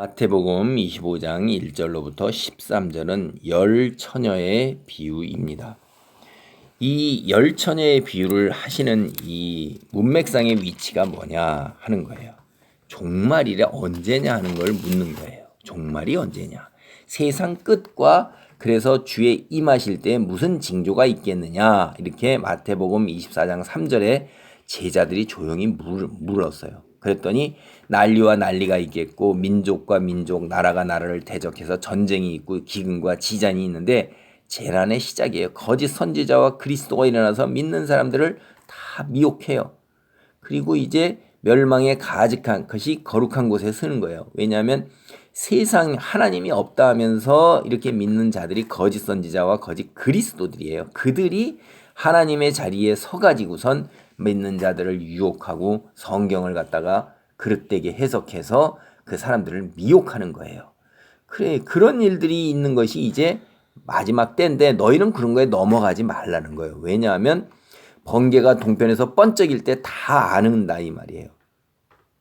마태복음 25장 1절로부터 13절은 열 처녀의 비유입니다. 이 열 처녀의 비유를 하시는 이 문맥상의 위치가 뭐냐 하는 거예요. 종말이래 언제냐 하는 걸 묻는 거예요. 종말이 언제냐. 세상 끝과 그래서 주의 임하실 때 무슨 징조가 있겠느냐. 이렇게 마태복음 24장 3절에 제자들이 조용히 물었어요. 그랬더니 난리와 난리가 있겠고 민족과 민족, 나라가 나라를 대적해서 전쟁이 있고 기근과 지잔이 있는데 재난의 시작이에요. 거짓 선지자와 그리스도가 일어나서 믿는 사람들을 다 미혹해요. 그리고 이제 멸망에 가득한 것이 거룩한 곳에 서는 거예요. 왜냐하면 세상 하나님이 없다 하면서 이렇게 믿는 자들이 거짓 선지자와 거짓 그리스도들이에요. 그들이 하나님의 자리에 서가지고선 믿는 자들을 유혹하고 성경을 갖다가 그릇되게 해석해서 그 사람들을 미혹하는 거예요. 그래, 그런 일들이 있는 것이 이제 마지막 때인데 너희는 그런 거에 넘어가지 말라는 거예요. 왜냐하면 번개가 동편에서 번쩍일 때 다 아는다 이 말이에요.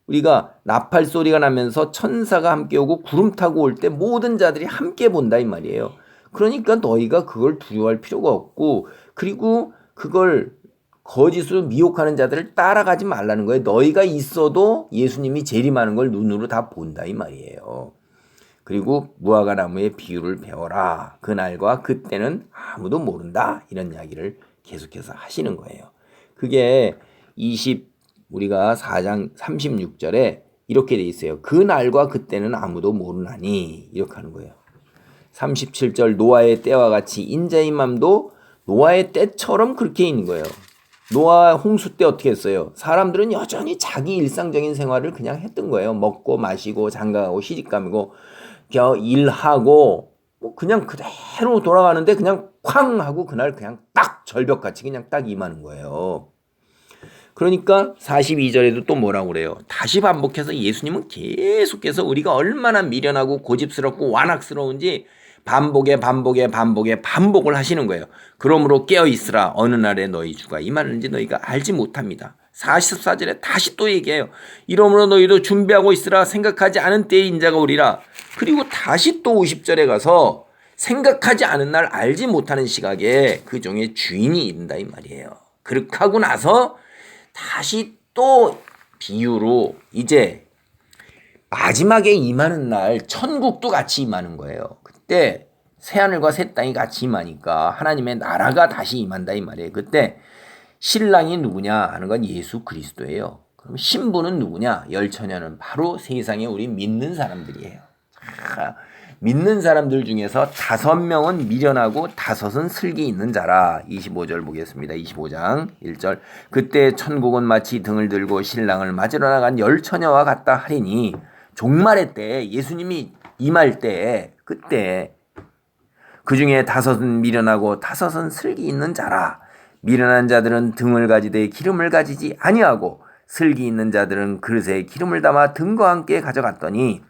우리가 나팔 소리가 나면서 천사가 함께 오고 구름 타고 올 때 모든 자들이 함께 본다 이 말이에요. 그러니까 너희가 그걸 두려워할 필요가 없고, 그리고 그걸 거짓으로 미혹하는 자들을 따라가지 말라는 거예요. 너희가 있어도 예수님이 재림하는 걸 눈으로 다 본다 이 말이에요. 그리고 무화과 나무의 비유를 배워라. 그날과 그때는 아무도 모른다. 이런 이야기를 계속해서 하시는 거예요. 그게 우리가 4장 36절에 이렇게 돼 있어요. 그날과 그때는 아무도 모르나니 이렇게 하는 거예요. 37절 노아의 때와 같이 인자의 맘도 노아의 때처럼 그렇게 있는 거예요. 노아 홍수 때 어떻게 했어요? 사람들은 여전히 자기 일상적인 생활을 그냥 했던 거예요. 먹고 마시고 장가가고 시집가고 일하고 뭐 그냥 그대로 돌아가는데 그냥 쾅 하고 그날 그냥 딱 절벽같이 그냥 딱 임하는 거예요. 그러니까 42절에도 또 뭐라고 그래요? 다시 반복해서 예수님은 계속해서 우리가 얼마나 미련하고 고집스럽고 완악스러운지 반복을 하시는 거예요. 그러므로 깨어있으라 어느 날에 너희 주가 임하는지 너희가 알지 못합니다. 44절에 다시 또 얘기해요. 이러므로 너희도 준비하고 있으라 생각하지 않은 때에 인자가 오리라. 그리고 다시 또 50절에 가서 생각하지 않은 날 알지 못하는 시각에 그 종의 주인이 이른다 이 말이에요. 그렇게 하고 나서 다시 또 비유로 이제 마지막에 임하는 날 천국도 같이 임하는 거예요. 그때 새하늘과 새 땅이 같이 임하니까 하나님의 나라가 다시 임한다 이 말이에요. 그때 신랑이 누구냐 하는 건 예수 그리스도예요. 그럼 신부는 누구냐? 열 처녀는 바로 세상에 우리 믿는 사람들이에요. 믿는 사람들 중에서 5명은 미련하고 5은 슬기 있는 자라. 25절 보겠습니다. 25장 1절. 그때 천국은 마치 등을 들고 신랑을 맞으러 나간 열 처녀와 같다 하리니, 종말의 때 예수님이 임할 때 그때 그 중에 5은 미련하고 5은 슬기 있는 자라. 미련한 자들은 등을 가지되 기름을 가지지 아니하고 슬기 있는 자들은 그릇에 기름을 담아 등과 함께 가져갔더니,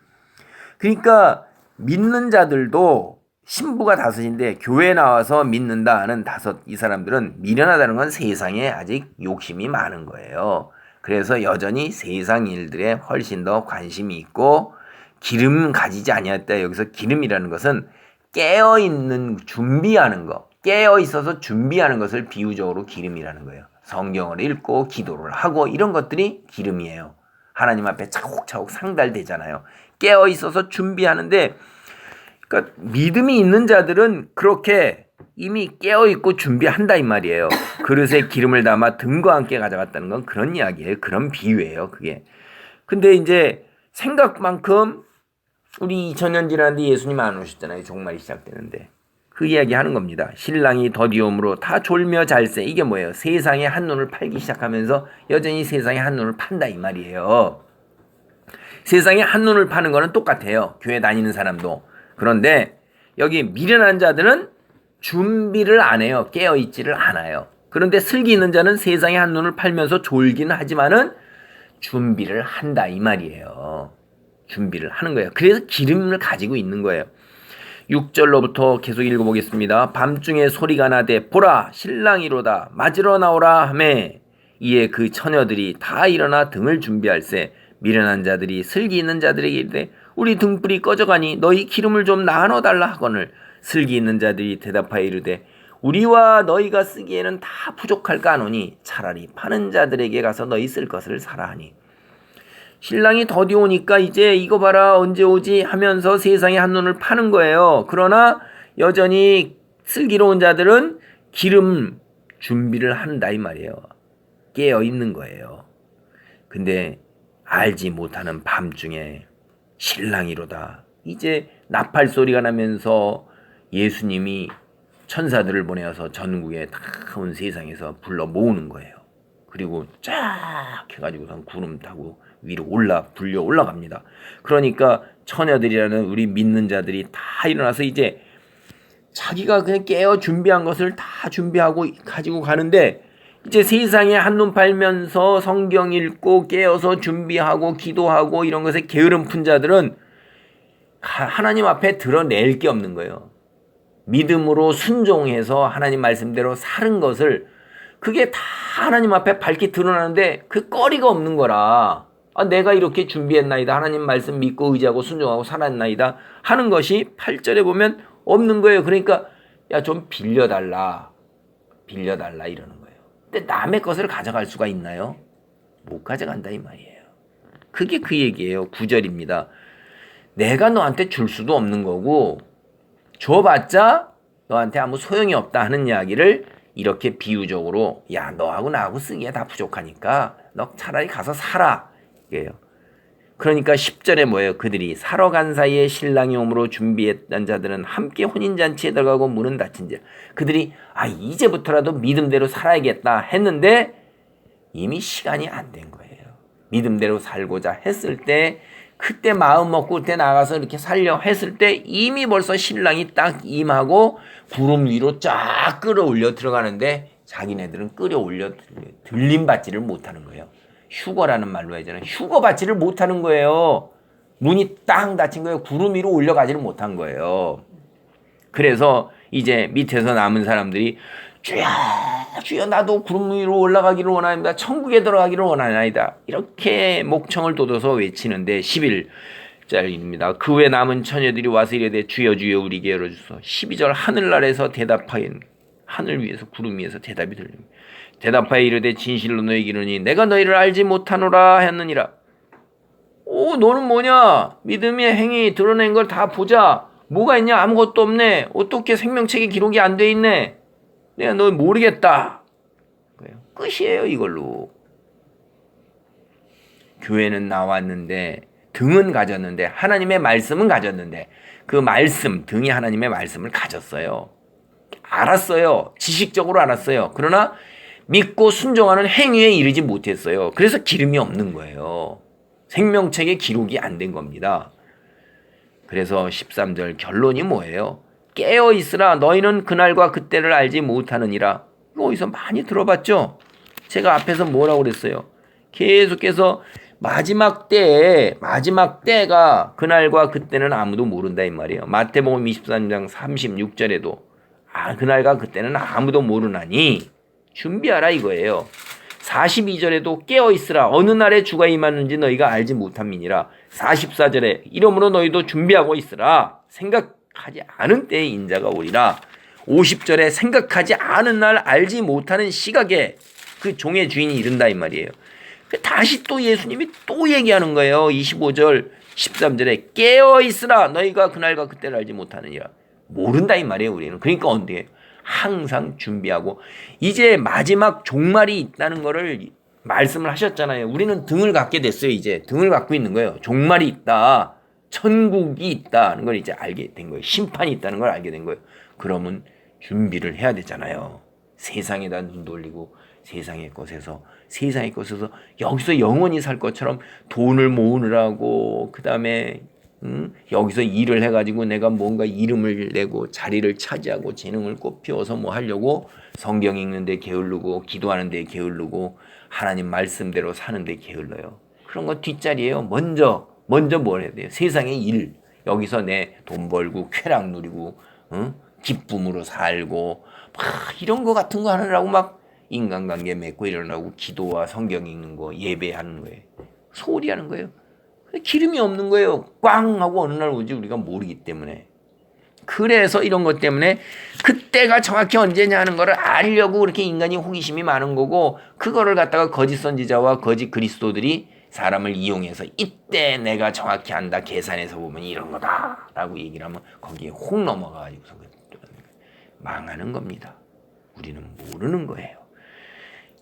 그러니까 믿는 자들도 신부가 5인데 교회에 나와서 믿는다 하는 5, 이 사람들은 미련하다는 건 세상에 아직 욕심이 많은 거예요. 그래서 여전히 세상 일들에 훨씬 더 관심이 있고 기름 가지지 아니했다. 여기서 기름이라는 것은 깨어있는 준비하는 거, 깨어있어서 준비하는 것을 비유적으로 기름이라는 거예요. 성경을 읽고 기도를 하고 이런 것들이 기름이에요. 하나님 앞에 차곡차곡 상달되잖아요. 깨어있어서 준비하는데, 그러니까 믿음이 있는 자들은 그렇게 이미 깨어있고 준비한다 이 말이에요. 그릇에 기름을 담아 등과 함께 가져갔다는 건 그런 이야기예요. 그런 비유예요 그게. 근데 이제 생각만큼 우리 2000년 지났는데 예수님 안 오셨잖아요. 종말이 시작되는데. 그 이야기 하는 겁니다. 신랑이 더디옴으로 다 졸며 잘세. 이게 뭐예요? 세상에 한눈을 팔기 시작하면서 여전히 세상에 한눈을 판다 이 말이에요. 세상에 한눈을 파는 거는 똑같아요. 교회 다니는 사람도. 그런데 여기 미련한 자들은 준비를 안 해요. 깨어있지를 않아요. 그런데 슬기 있는 자는 세상에 한눈을 팔면서 졸기는 하지만은 준비를 한다 이 말이에요. 준비를 하는 거예요. 그래서 기름을 가지고 있는 거예요. 6절로부터 계속 읽어보겠습니다. 밤중에 소리가 나되 보라 신랑이로다 맞으러 나오라 하매 이에 그 처녀들이 다 일어나 등을 준비할세 미련한 자들이 슬기 있는 자들에게 이르되 우리 등불이 꺼져가니 너희 기름을 좀 나눠달라 하거늘 슬기 있는 자들이 대답하여 이르되 우리와 너희가 쓰기에는 다 부족할까 하노니 차라리 파는 자들에게 가서 너희 쓸 것을 사라 하니 신랑이 더디 오니까 이제 이거 봐라 언제 오지 하면서 세상에 한눈을 파는 거예요. 그러나 여전히 슬기로운 자들은 기름 준비를 한다 이 말이에요. 깨어 있는 거예요. 근데 알지 못하는 밤중에 신랑이로다. 이제 나팔 소리가 나면서 예수님이 천사들을 보내어서 전국에 다 온 세상에서 불러 모으는 거예요. 그리고 쫙 해가지고선 구름 타고 위로 불려 올라갑니다. 그러니까 처녀들이라는 우리 믿는 자들이 다 일어나서 이제 자기가 그냥 깨어 준비한 것을 다 준비하고 가지고 가는데 이제 세상에 한눈 팔면서 성경 읽고 깨어서 준비하고 기도하고 이런 것에 게으름 푼 자들은 하나님 앞에 드러낼 게 없는 거예요. 믿음으로 순종해서 하나님 말씀대로 사는 것을 그게 다 하나님 앞에 밝게 드러나는데 그 거리가 없는 거라. 내가 이렇게 준비했나이다. 하나님 말씀 믿고 의지하고 순종하고 살았나이다. 하는 것이 8절에 보면 없는 거예요. 그러니까 야 좀 빌려달라 이러는 거예요. 근데 남의 것을 가져갈 수가 있나요? 못 가져간다 이 말이에요. 그게 그 얘기예요. 9절입니다. 내가 너한테 줄 수도 없는 거고 줘봤자 너한테 아무 소용이 없다 하는 이야기를 이렇게 비유적으로 야 너하고 나하고 쓰기에 다 부족하니까 너 차라리 가서 살아 이게요. 그러니까 10절에 뭐예요? 그들이 사러 간 사이에 신랑이 오므로 준비했던 자들은 함께 혼인잔치에 들어가고 문은 닫힌 자. 그들이 이제부터라도 믿음대로 살아야겠다 했는데 이미 시간이 안 된 거예요. 믿음대로 살고자 했을 때 그때 마음 먹고 그때 나가서 이렇게 살려 했을 때 이미 벌써 신랑이 딱 임하고 구름 위로 쫙 끌어올려 들어가는데 자기네들은 끌어올려 들림받지를 못하는 거예요. 휴거라는 말로 하잖아요. 휴거받지를 못하는 거예요. 문이 딱 닫힌 거예요. 구름 위로 올려가지를 못한 거예요. 그래서 이제 밑에서 남은 사람들이 주여 주여 나도 구름 위로 올라가기를 원합니다. 천국에 들어가기를 원하나이다. 이렇게 목청을 돋워서 외치는데 11절입니다. 그 후에 남은 처녀들이 와서 이르되 주여 주여 우리에게 열어주소. 12절 하늘날에서 대답하여 하늘 위에서 구름 위에서 대답이 들립니다. 대답하여 이르되 진실로 너희에게 이르노니 내가 너희를 알지 못하노라 하였느니라. 너는 뭐냐? 믿음의 행위 드러낸 걸 다 보자. 뭐가 있냐? 아무것도 없네. 어떻게 생명책에 기록이 안 돼 있네. 내가 너 모르겠다. 끝이에요 이걸로. 교회는 나왔는데 등은 가졌는데 하나님의 말씀은 가졌는데 그 말씀 등이 하나님의 말씀을 가졌어요. 알았어요. 지식적으로 알았어요. 그러나 믿고 순종하는 행위에 이르지 못했어요. 그래서 기름이 없는 거예요. 생명책에 기록이 안 된 겁니다. 그래서 13절 결론이 뭐예요? 깨어 있으라 너희는 그날과 그때를 알지 못하느니라. 이거 어디서 많이 들어봤죠? 제가 앞에서 뭐라고 그랬어요? 계속해서 마지막 때가 그날과 그때는 아무도 모른다 이 말이에요. 마태복음 23장 36절에도 그날과 그때는 아무도 모르나니 준비하라 이거예요. 42절에도 깨어 있으라 어느 날에 주가 임하는지 너희가 알지 못함이니라. 44절에 이러므로 너희도 준비하고 있으라 생각하지 않은 때에 인자가 오리라. 50절에 생각하지 않은 날 알지 못하는 시각에 그 종의 주인이 이른다 이 말이에요. 다시 또 예수님이 또 얘기하는 거예요. 25절 13절에 깨어 있으라 너희가 그날과 그때를 알지 못하느니라. 모른다 이 말이에요. 우리는. 그러니까 언제 항상 준비하고 이제 마지막 종말이 있다는 거를 말씀을 하셨잖아요. 우리는 등을 갖게 됐어요. 이제 등을 갖고 있는 거예요. 종말이 있다. 천국이 있다는 걸 이제 알게 된 거예요. 심판이 있다는 걸 알게 된 거예요. 그러면 준비를 해야 되잖아요. 세상에다 눈 돌리고 세상의 것에서 여기서 영원히 살 것처럼 돈을 모으느라고 그다음에 여기서 일을 해가지고 내가 뭔가 이름을 내고 자리를 차지하고 재능을 꽃피워서 뭐 하려고 성경 읽는데 게을르고 기도하는데 게을르고 하나님 말씀대로 사는데 게을러요. 그런 거 뒷자리예요. 먼저 뭘 해야 돼요? 세상의 일. 여기서 내 돈 벌고 쾌락 누리고 기쁨으로 살고 막 이런 거 같은 거 하느라고 막 인간관계 맺고 이러라고 기도와 성경 읽는 거 예배하는 거예요. 소홀히 하는 거예요. 기름이 없는 거예요. 꽝 하고 어느 날 오지 우리가 모르기 때문에. 그래서 이런 것 때문에 그때가 정확히 언제냐 하는 거를 알려고 그렇게 인간이 호기심이 많은 거고, 그거를 갖다가 거짓 선지자와 거짓 그리스도들이 사람을 이용해서 이때 내가 정확히 안다, 계산해서 보면 이런 거다 라고 얘기를 하면 거기에 혹 넘어가가지고서 망하는 겁니다. 우리는 모르는 거예요.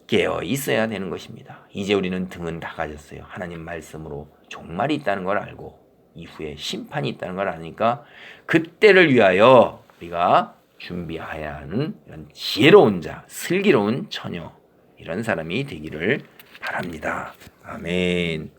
깨어 있어야 되는 것입니다. 이제 우리는 등은 다 가졌어요. 하나님 말씀으로 종말이 있다는 걸 알고 이후에 심판이 있다는 걸 아니까 그때를 위하여 우리가 준비해야 하는 이런 지혜로운 자, 슬기로운 처녀, 이런 사람이 되기를 바랍니다. 아멘.